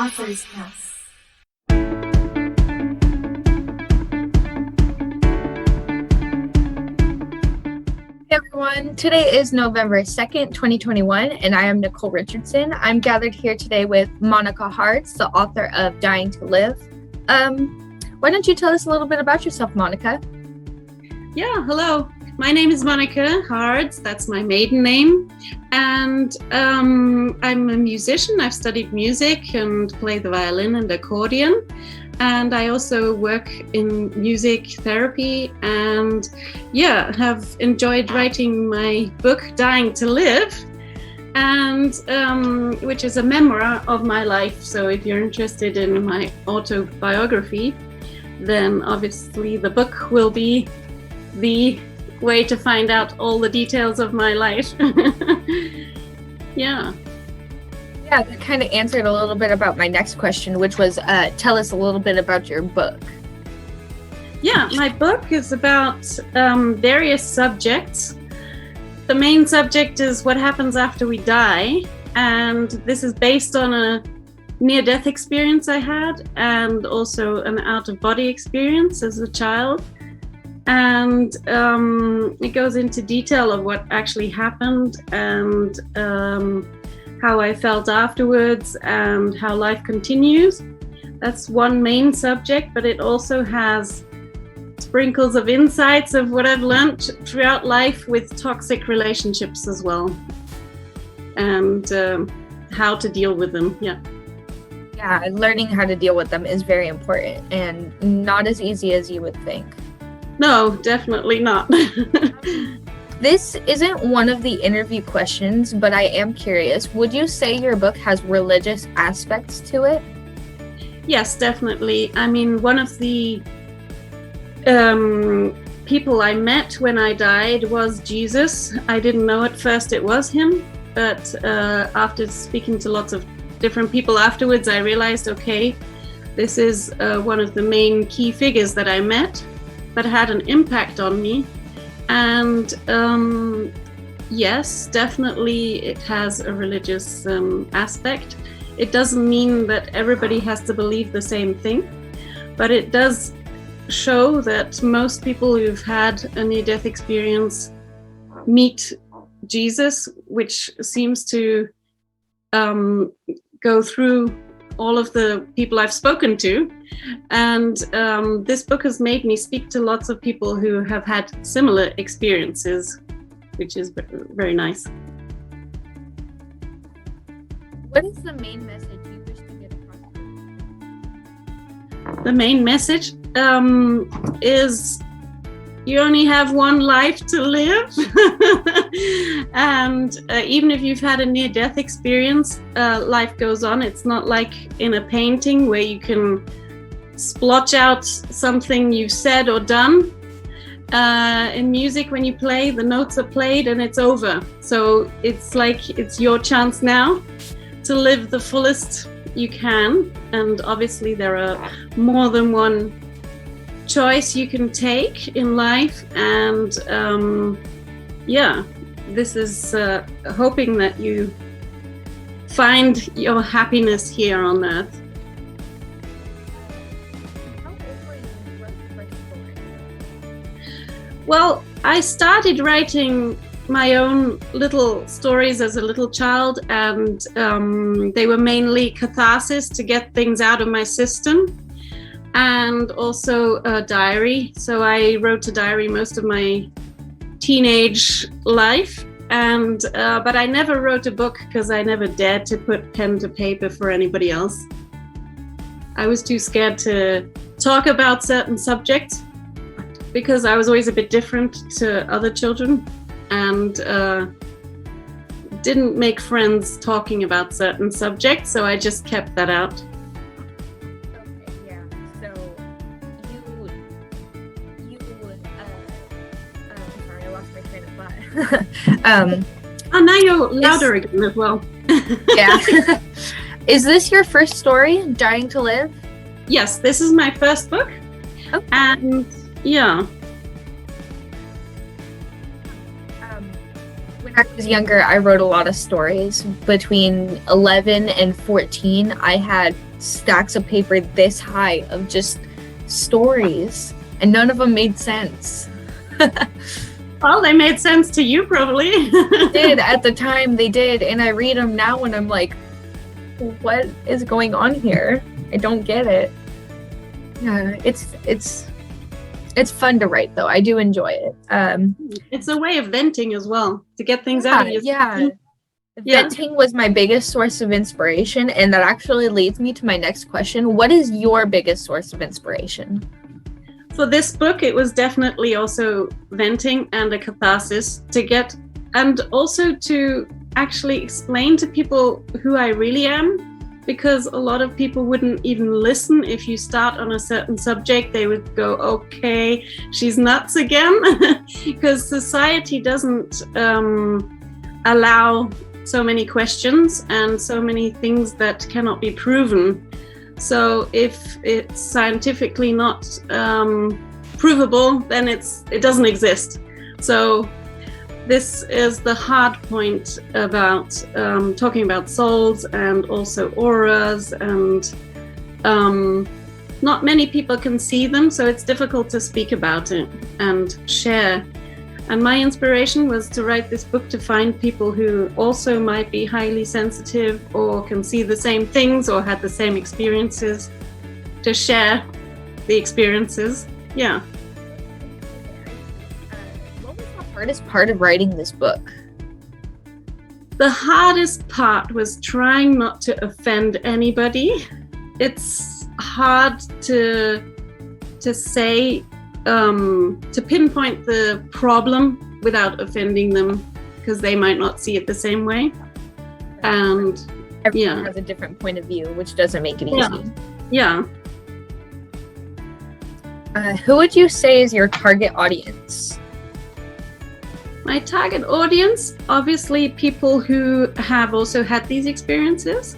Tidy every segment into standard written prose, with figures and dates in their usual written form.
Author's House. Hey everyone, today is November 2nd, 2021, and I am Nicole Richardson. I'm gathered here today with Monica Hartz, the author of Dying to Live. Why don't you tell us a little bit about yourself, Monica? Yeah, hello. My name is Monica Hartz. That's my maiden name. And I'm a musician. I've studied music and play the violin and accordion. And I also work in music therapy and have enjoyed writing my book, Dying to Live, and which is a memoir of my life. So if you're interested in my autobiography, then obviously the book will be the way to find out all the details of my life. Yeah, that kind of answered a little bit about my next question, which was tell us a little bit about your book. Yeah, my book is about various subjects. The main subject is what happens after we die, and this is based on a near-death experience I had and also an out-of-body experience as a child. And it goes into detail of what actually happened and how I felt afterwards and how life continues. That's one main subject, but it also has sprinkles of insights of what I've learned throughout life with toxic relationships as well, and how to deal with them. Yeah, learning how to deal with them is very important and not as easy as you would think. No, definitely not. This isn't one of the interview questions, but I am curious. Would you say your book has religious aspects to it? Yes, definitely. I mean, one of the people I met when I died was Jesus. I didn't know at first it was him, but after speaking to lots of different people afterwards, I realized, okay, this is one of the main key figures that I met that had an impact on me. And yes, definitely it has a religious aspect. It doesn't mean that everybody has to believe the same thing, but it does show that most people who've had a near-death experience meet Jesus, which seems to go through all of the people I've spoken to. And this book has made me speak to lots of people who have had similar experiences, which is very nice. What is the main message you wish to get across? The main message is you only have one life to live. And even if you've had a near-death experience, life goes on. It's not like in a painting where you can splotch out something you've said or done. In music, when you play, the notes are played and it's over. So it's like it's your chance now to live the fullest you can. And obviously there are more than one choice you can take in life, and this is hoping that you find your happiness here on earth. How old were you when you wrote the first story? Well, I started writing my own little stories as a little child, and they were mainly catharsis to get things out of my system, and also a diary. So I wrote a diary most of my teenage life, and but I never wrote a book because I never dared to put pen to paper for anybody else. I was too scared to talk about certain subjects because I was always a bit different to other children, and didn't make friends talking about certain subjects, so I just kept that out. Now you're louder again as well. Yeah. Is this your first story, Dying to Live? Yes, this is my first book. Okay. And yeah. When I was younger, I wrote a lot of stories. Between 11 and 14, I had stacks of paper this high of just stories, and none of them made sense. Well, they made sense to you, probably. Did at the time, they did, and I read them now and I'm like, what is going on here? I don't get it. Yeah, it's fun to write, though. I do enjoy it. It's a way of venting as well, to get things out of your system. Venting was my biggest source of inspiration, and that actually leads me to my next question. What is your biggest source of inspiration? For this book, it was definitely also venting and a catharsis to get, and also to actually explain to people who I really am, because a lot of people wouldn't even listen. If you start on a certain subject, they would go, okay, she's nuts again, because society doesn't allow so many questions and so many things that cannot be proven. So if it's scientifically not provable, then it doesn't exist. So this is the hard point about talking about souls and also auras, and not many people can see them, so it's difficult to speak about it and share. And my inspiration was to write this book to find people who also might be highly sensitive or can see the same things or had the same experiences, to share the experiences. Yeah. What was the hardest part of writing this book? The hardest part was trying not to offend anybody. It's hard to say, to pinpoint the problem without offending them, because they might not see it the same way. And everyone has a different point of view, which doesn't make it easy. Yeah. Who would you say is your target audience? My target audience, obviously people who have also had these experiences,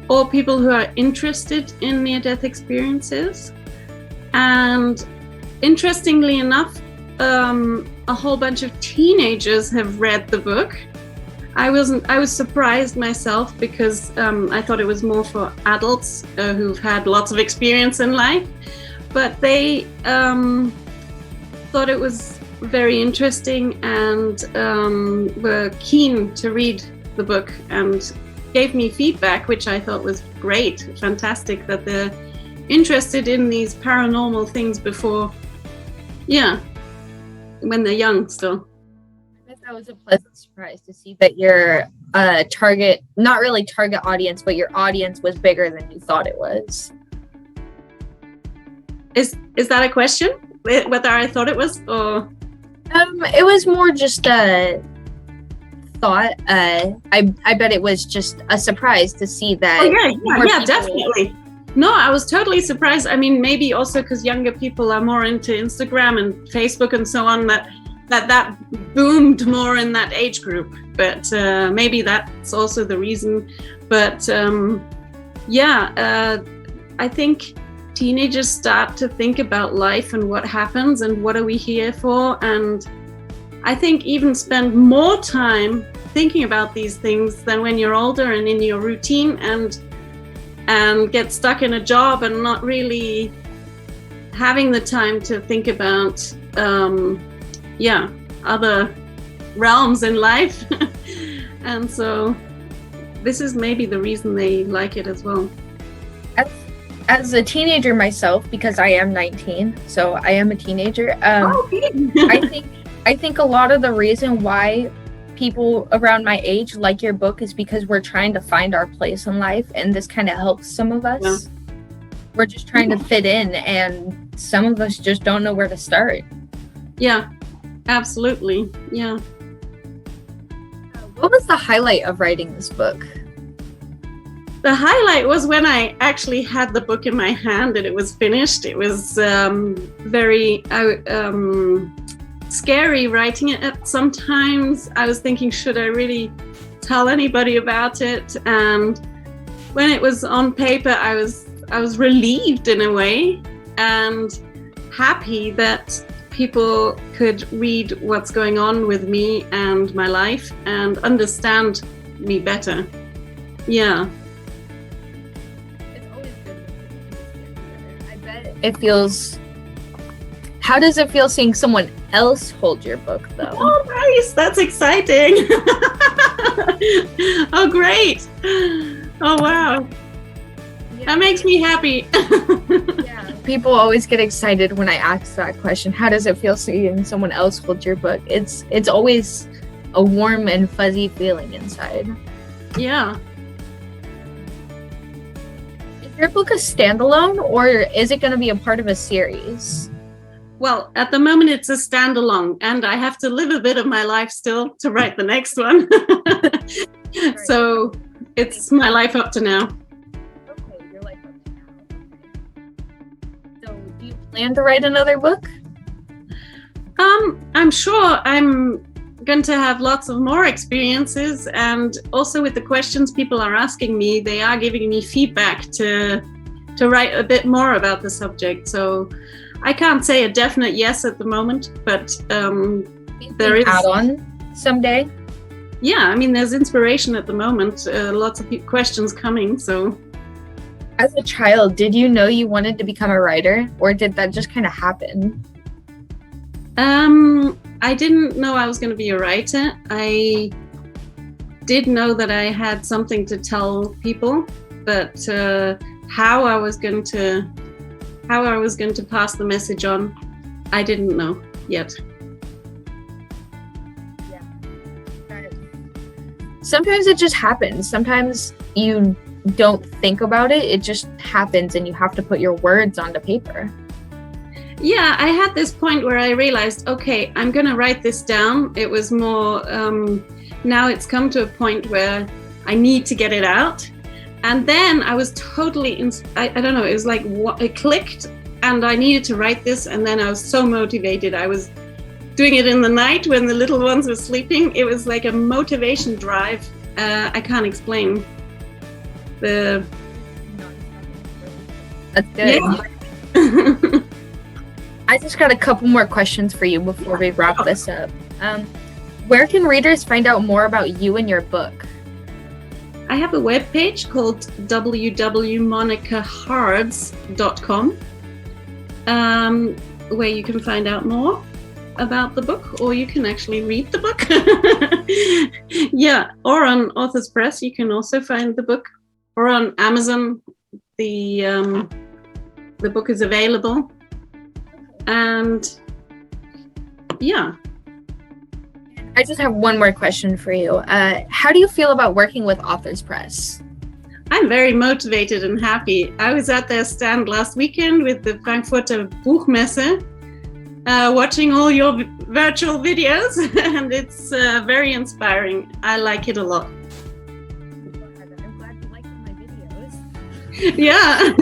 or people who are interested in near-death experiences. And interestingly enough, a whole bunch of teenagers have read the book. I was surprised myself, because I thought it was more for adults who've had lots of experience in life, but they thought it was very interesting and were keen to read the book and gave me feedback, which I thought was great, fantastic, that they're interested in these paranormal things before, when they're young still. I guess that was a pleasant surprise to see that your target, not really target audience, but your audience was bigger than you thought it was. Is that a question? Whether I thought it was, or? It was more just a thought. I bet it was just a surprise to see that. Oh yeah, definitely. No, I was totally surprised. I mean, maybe also because younger people are more into Instagram and Facebook and so on, that boomed more in that age group. But maybe that's also the reason. But I think teenagers start to think about life and what happens and what are we here for. And I think even spend more time thinking about these things than when you're older and in your routine, and get stuck in a job and not really having the time to think about other realms in life. And so this is maybe the reason they like it as well. As a teenager myself, because I am 19, so I am a teenager, I think a lot of the reason why people around my age like your book is because we're trying to find our place in life, and this kind of helps some of us. Yeah. We're just trying to fit in, and some of us just don't know where to start. Yeah, absolutely. Yeah. What was the highlight of writing this book? The highlight was when I actually had the book in my hand and it was finished. It was very scary writing it. Sometimes I was thinking, should I really tell anybody about it? And when it was on paper, I was relieved in a way, and happy that people could read what's going on with me and my life and understand me better. Yeah. It's always good it feels. How does it feel seeing someone else hold your book, though? Oh, nice! That's exciting. Oh, great! Oh, wow! Yeah. That makes me happy. Yeah. People always get excited when I ask that question. How does it feel seeing someone else hold your book? It's always a warm and fuzzy feeling inside. Yeah. Is your book a standalone, or is it going to be a part of a series? Well, at the moment it's a standalone, and I have to live a bit of my life still to write the next one. So it's my life up to now. Okay, your life up to now. Okay. So do you plan to write another book? I'm sure I'm going to have lots of more experiences, and also with the questions people are asking me, they are giving me feedback to write a bit more about the subject. So I can't say a definite yes at the moment, but there is add-on someday. Yeah, I mean, there's inspiration at the moment. Lots of questions coming. So, as a child, did you know you wanted to become a writer, or did that just kind of happen? I didn't know I was going to be a writer. I did know that I had something to tell people, but how I was going to pass the message on, I didn't know yet. Yeah. Sometimes it just happens. Sometimes you don't think about it. It just happens, and you have to put your words onto paper. Yeah, I had this point where I realized, okay, I'm going to write this down. It was more, now it's come to a point where I need to get it out. And then I was totally, I don't know, it was like it clicked, and I needed to write this. And then I was so motivated. I was doing it in the night when the little ones were sleeping. It was like a motivation drive. I can't explain. That's good. Yeah. I just got a couple more questions for you before we wrap this up. Where can readers find out more about you and your book? I have a webpage called www.monicahards.com, where you can find out more about the book, or you can actually read the book. Yeah, or on Authors Press, you can also find the book, or on Amazon. The book is available. And yeah. I just have one more question for you. How do you feel about working with Authors Press? I'm very motivated and happy. I was at their stand last weekend with the Frankfurter Buchmesse, watching all your virtual videos, and it's very inspiring. I like it a lot. I'm glad you like my videos. Yeah.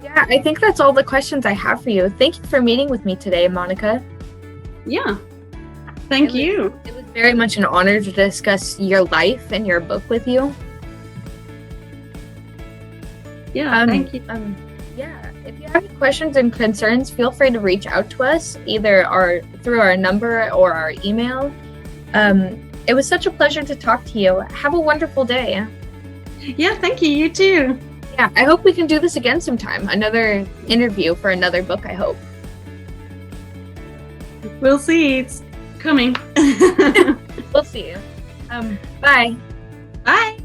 Yeah, I think that's all the questions I have for you. Thank you for meeting with me today, Monica. Yeah. Thank you. It was very much an honor to discuss your life and your book with you. Yeah, thank you. Yeah, if you have any questions and concerns, feel free to reach out to us, either through our number or our email. It was such a pleasure to talk to you. Have a wonderful day. Yeah, thank you. You too. Yeah, I hope we can do this again sometime. Another interview for another book, I hope. We'll see. It's coming. We'll see. Bye. Bye.